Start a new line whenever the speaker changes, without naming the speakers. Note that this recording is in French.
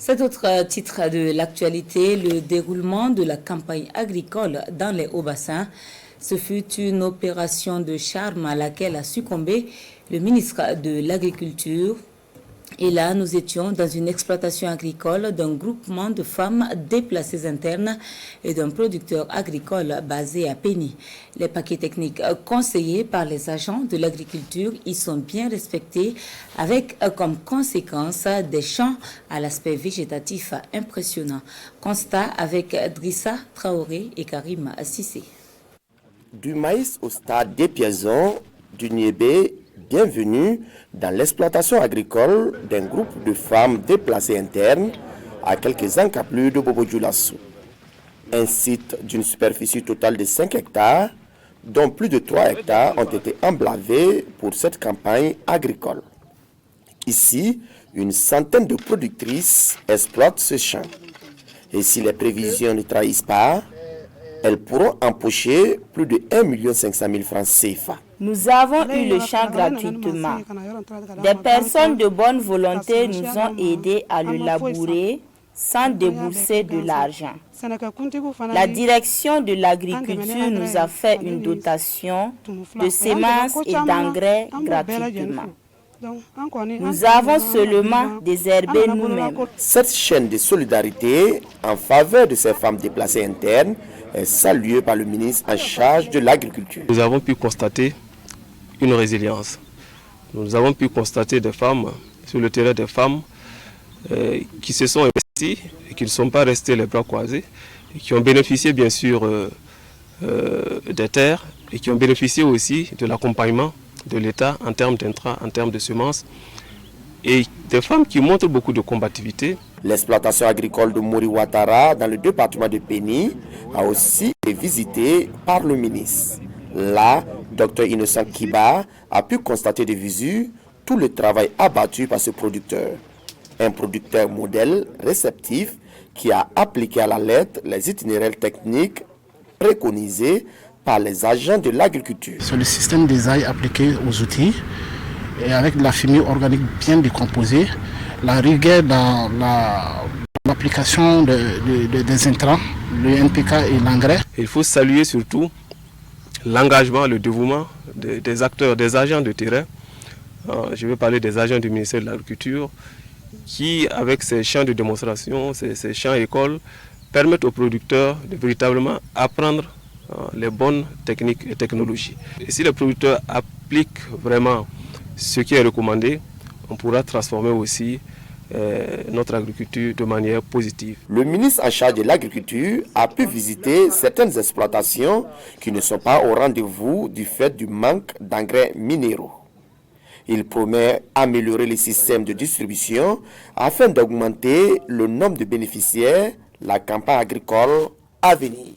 Cet autre titre de l'actualité, le déroulement de la campagne agricole dans les Hauts-Bassins. Ce fut une opération de charme à laquelle a succombé le ministre de l'Agriculture. Et là, nous étions dans une exploitation agricole d'un groupement de femmes déplacées internes et d'un producteur agricole basé à Pény. Les paquets techniques conseillés par les agents de l'agriculture y sont bien respectés avec comme conséquence des champs à l'aspect végétatif impressionnant. Constat avec Drissa Traoré et Karim Sissé.
Du maïs au stade des piaisons, du niébé, bienvenue dans l'exploitation agricole d'un groupe de femmes déplacées internes à quelques encablures de Bobo-Dioulasso. Un site d'une superficie totale de 5 hectares, dont plus de 3 hectares ont été emblavés pour cette campagne agricole. Ici, une centaine de productrices exploitent ce champ. Et si les prévisions ne trahissent pas, elles pourront empocher plus de 1 500 000 francs CFA.
Nous avons eu le champ gratuitement. Des personnes de bonne volonté nous ont aidés à le labourer sans débourser de l'argent. La direction de l'agriculture nous a fait une dotation de semences et d'engrais gratuitement. Nous avons seulement désherbé nous-mêmes.
Cette chaîne de solidarité en faveur de ces femmes déplacées internes est saluée par le ministre en charge de l'agriculture.
Nous avons pu constater une résilience. Nous avons pu constater des femmes, sur le terrain des femmes, qui se sont investies et qui ne sont pas restées les bras croisés, et qui ont bénéficié bien sûr des terres et qui ont bénéficié aussi de l'accompagnement de l'État en termes d'intrants, en termes de semences, et des femmes qui montrent beaucoup de combativité.
L'exploitation agricole de Mori Ouattara dans le département de Pény a aussi été visitée par le ministre. Là, Dr Innocent Kiba a pu constater de visu tout le travail abattu par ce producteur. Un producteur modèle, réceptif, qui a appliqué à la lettre les itinéraires techniques préconisés par les agents de l'agriculture.
C'est le système des ailes appliqué aux outils et avec de la chimie organique bien décomposée, la rigueur dans l'application des intrants, le NPK et l'engrais.
Il faut saluer surtout l'engagement, le dévouement des acteurs, des agents de terrain. Je vais parler des agents du ministère de l'Agriculture qui, avec ces champs de démonstration, ces champs écoles, permettent aux producteurs de véritablement apprendre les bonnes techniques et technologies. Et si les producteurs appliquent vraiment ce qui est recommandé, on pourra transformer aussi notre agriculture de manière positive.
Le ministre en charge de l'agriculture a pu visiter certaines exploitations qui ne sont pas au rendez-vous du fait du manque d'engrais minéraux. Il promet d'améliorer les systèmes de distribution afin d'augmenter le nombre de bénéficiaires de la campagne agricole à venir.